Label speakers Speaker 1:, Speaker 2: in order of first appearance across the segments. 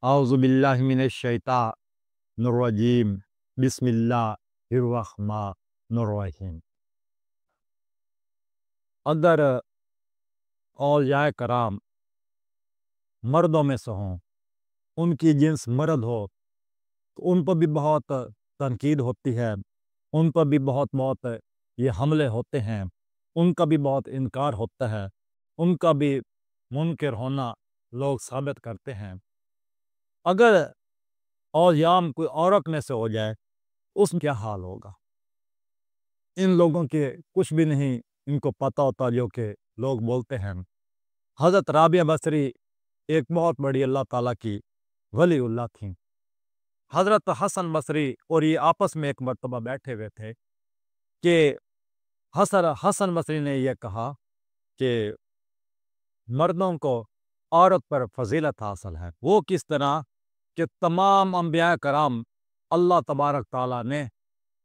Speaker 1: आउज़ुबिल्लाहि मिनश्शैतानिर्रजीम बिस्मिल्लाहिर्रहमानिर्रहीम। अगर औलियाए कराम मर्दों में से हों, उनकी जिन्स मर्द हो, तो उन पर भी बहुत तनकीद होती है, उन पर भी बहुत बहुत ये हमले होते हैं, उनका भी बहुत इनकार होता है, उनका भी मुनकिर होना लोग साबित करते हैं। अगर औलिया में कोई औरत में से हो जाए, उसमें क्या हाल होगा? इन लोगों के कुछ भी नहीं इनको पता होता जो कि लोग बोलते हैं। हज़रत राबिया बसरी एक बहुत बड़ी अल्लाह ताला की वलीउल्लाह थी। हज़रत हसन बसरी और ये आपस में एक मर्तबा बैठे हुए थे कि हसन बसरी ने यह कहा कि मर्दों को औरत पर फजीलत हासिल है। वो किस तरह कि तमाम अंबिया कराम अल्लाह तबारक ताला ने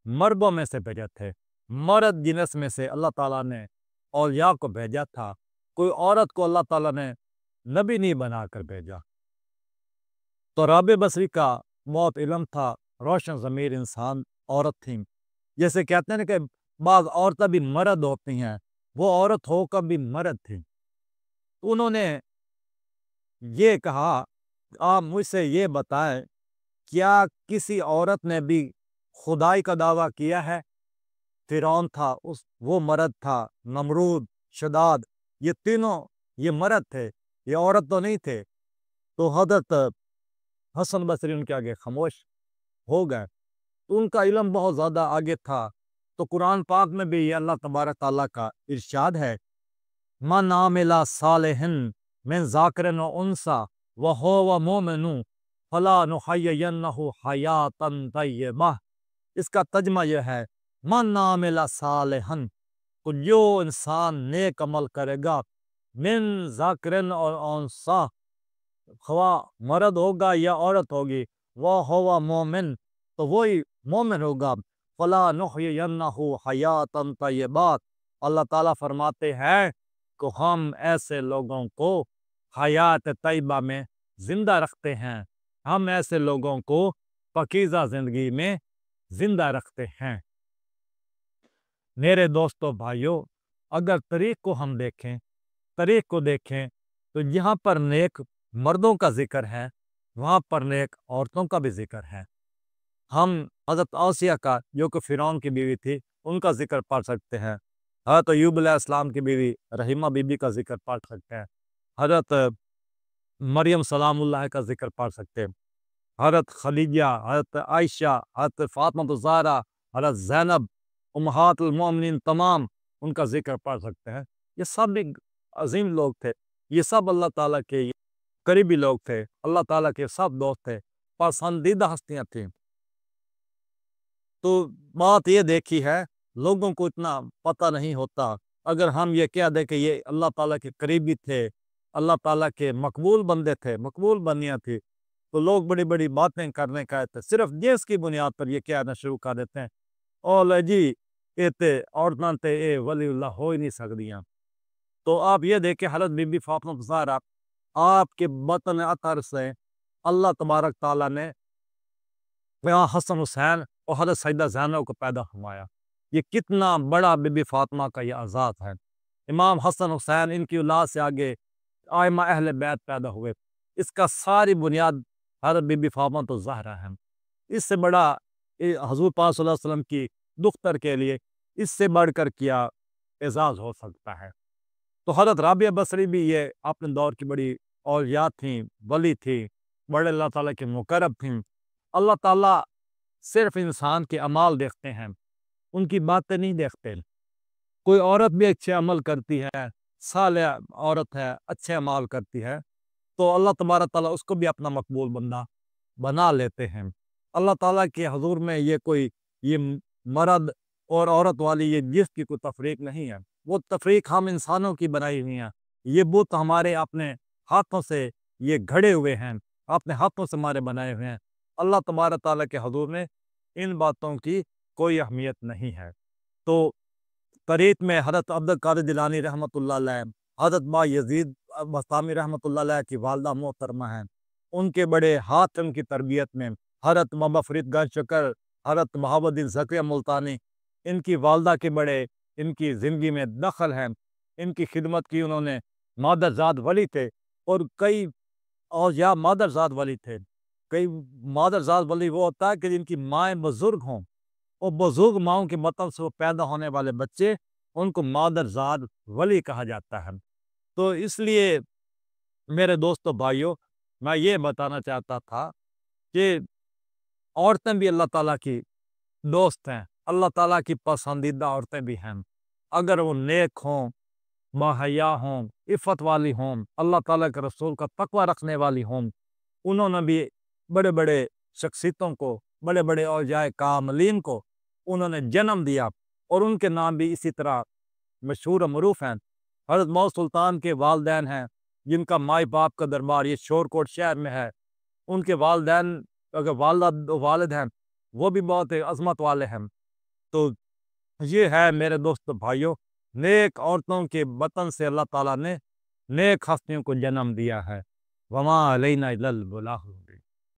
Speaker 1: मर्दों में से भेजे थे, मर्द जिनस में से अल्लाह ताला ने औलिया को भेजा था। कोई औरत को अल्लाह ताला ने नबी नहीं बनाकर भेजा। तो राबे बसरी का बहुत इल्म था, रोशन ज़मीर इंसान औरत थी। जैसे कहते हैं ना कि बाज़ औरतें भी मर्द होती हैं, वो औरत होकर भी मर्द थी। उन्होंने ये कहा, आप मुझसे ये बताएं, क्या किसी औरत ने भी खुदाई का दावा किया है? फिरौन था, वो मर्द था, नमरूद, शदाद, ये तीनों ये मर्द थे, ये औरत तो नहीं थे। तो हज़रत हसन बसरी उनके आगे खामोश हो गए। तो उनका इल्म बहुत ज़्यादा आगे था। तो कुरान पाक में भी ये अल्लाह तबारक ताला का इरशाद है, मन आमिला सालिहिन मिन ज़ाकिरिन व उन्सा व हुवा मुमिनुन फला नुहय्यिन्नहु हयातन तय्यबा। इसका तर्जुमा यह है, मन आमिला सालिहन, तो जो इंसान नेक अमल करेगा, मिन ज़ाकिरिन और उन्सा, खवा मर्द होगा या औरत होगी, वह हुवा मोमिन, तो वही मोमिन होगा। फला नुहय्यिन्नहु हयातन तय्यबा, अल्लाह ताला फरमाते हैं कि हम ऐसे लोगों को हयात तय्यबा में जिंदा रखते हैं, हम ऐसे लोगों को पाकीज़ा जिंदगी में जिंदा रखते हैं। मेरे दोस्तों भाइयों, अगर तरीक़ को हम देखें, तरीक़ को देखें, तो जहाँ पर नेक मर्दों का जिक्र है, वहाँ पर नेक औरतों का भी जिक्र है। हम हज़रत आसिया का, जो कि फिरौन की बीवी थी, उनका जिक्र पढ़ सकते हैं। हज़रत अय्यूब अलैहिस्सलाम की बीवी रहीमा बीबी का जिक्र पढ़ सकते हैं। हज़रत मरियम सलामुल्लाह का जिक्र पढ़ सकते हैं। हज़रत खदीजा, हज़रत आयशा, हज़रत फातिमा ज़हरा, हज़रत ज़ैनब, उम्महातुल मोमिनीन, तमाम उनका जिक्र पढ़ सकते हैं। ये सब भी अजीम लोग थे। ये सब अल्लाह ताला के करीबी लोग थे, अल्लाह ताला के सब दोस्त थे, पसंदीदा हस्तियाँ थीं। तो बात ये देखी है, लोगों को इतना पता नहीं होता। अगर हम ये कह दें कि ये अल्लाह ताला के करीबी थे, अल्लाह ताला के मकबूल बंदे थे, मकबूल बंदियाँ थी, तो लोग बड़ी-बड़ी बातें करने का सिर्फ जिन्स की बुनियाद पर ये कहना शुरू कर देते हैं, ओ ले जी, ये ते औरतां ते ये वलीउल्लाह हो ही नहीं सकदियां। तो आप ये देखें, हज़रत बीबी फातिमा ज़हरा, आपके बतन अतर से अल्लाह तबारक ताला ने यहाँ हसन हुसैन और हज़रत सैयदा ज़ैनब को पैदा फरमाया। ये कितना बड़ा बीबी फातिमा का ये एज़ाज़ है। इमाम हसन हुसैन, इनकी औलाद से आगे आइमा अहले बैत पैदा हुए। इसका सारी बुनियाद हज़रत बीबी फातिमा तो ज़हरा है। इससे बड़ा हज़ूर पाक सल्लल्लाहु अलैहि वसल्लम की दुख्तर के लिए इससे बढ़कर क्या एज़ाज़ हो सकता है। तो हज़रत राबिया बसरी भी ये अपने दौर की बड़ी औलिया थीं, वली थी, बड़े अल्लाह ताला की मुक़र्रब थीं। अल्लाह ताला सिर्फ इंसान के अमाल देखते हैं, उनकी बातें नहीं देखते। कोई औरत भी अच्छे अमल करती है, सालेह औरत है, अच्छे अमाल करती है, तो अल्लाह तबारक ताला उसको भी अपना मकबूल बंदा बना लेते हैं। अल्लाह ताला के हज़ूर में ये कोई ये मर्द और औरत वाली ये जिन्स की कोई तफ़रीक नहीं है। वो तफ़रीक हम इंसानों की बनाई हुई है। ये बुत हमारे अपने हाथों से ये घड़े हुए हैं, अपने हाथों से हमारे बनाए हुए हैं। अल्लाह तबारक ताला के हज़ूर में इन बातों की कोई अहमियत नहीं है। तो तरीक़ में हज़रत अब्दुल कादिर जिलानी रहमतुल्लाह अलैह, हज़रत बायज़ीद बस्तामी रहमतुल्लाह अलैह की वालिदा मोहतरमा हैं। ان کے بڑے ہاتھ ان کی تربیت میں، حضرت بابا فرید گنج شکر، حضرت محمد الدین زکریا ملتانی، ان کی والدہ کے بڑے ان کی زندگی میں دخل ہیں، ان کی خدمت کی انہوں نے۔ مادرزاد ولی تھے، اور کئی اولیاء مادرزاد ولی تھے۔ کئی مادرزاد ولی وہ ہوتا ہے کہ جن کی مائیں بزرگ ہوں، اور بزرگ ماؤں کے بطن سے وہ پیدا ہونے والے بچے، ان کو مادرزاد ولی کہا جاتا ہے۔ تو اس لیے میرے دوستو بھائیوں، میں یہ بتانا چاہتا تھا کہ عورتیں بھی اللہ تعالیٰ کی دوست ہیں، اللہ تعالیٰ کی پسندیدہ عورتیں بھی ہیں، اگر وہ نیک ہوں، باحیا ہوں، عفت والی ہوں، اللہ تعالیٰ کے رسول کا تقوی رکھنے والی ہوں۔ انہوں نے بھی بڑے بڑے شخصیتوں کو، بڑے بڑے اولیاء کاملین کو انہوں نے جنم دیا، اور ان کے نام بھی اسی طرح مشہور و معروف ہیں۔ حضرت محمد سلطان کے والدین ہیں، جن کا مائی باپ کا دربار یہ شورکوٹ شہر میں ہے۔ ان کے والدین، اگر والدہ والد ہیں، وہ بھی بہت عظمت والے ہیں۔ تو یہ ہے میرے دوست بھائیوں، نیک عورتوں کے بطن سے اللہ تعالیٰ نے نیک ہستیوں کو جنم دیا ہے۔ وما علینا الا البلاغ۔